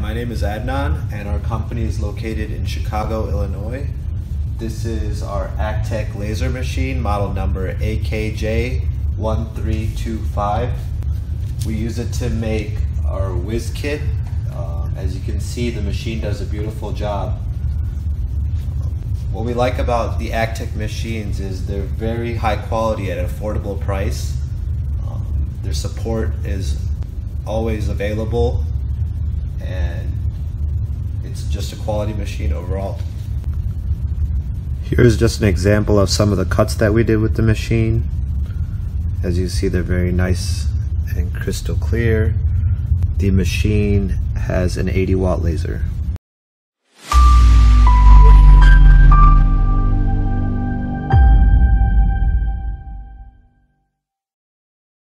My name is Adnan and our company is located in Chicago, Illinois. This is our AccTek laser machine, model number AKJ1325. We use it to make our whiz kit. As you can see, the machine does a beautiful job. What we like about the AccTek machines is they're very high quality at an affordable price. Their support is always available, and it's just a quality machine overall. Here's just an example of some of the cuts that we did with the machine. As you see, they're very nice and crystal clear. The machine has an 80-watt laser.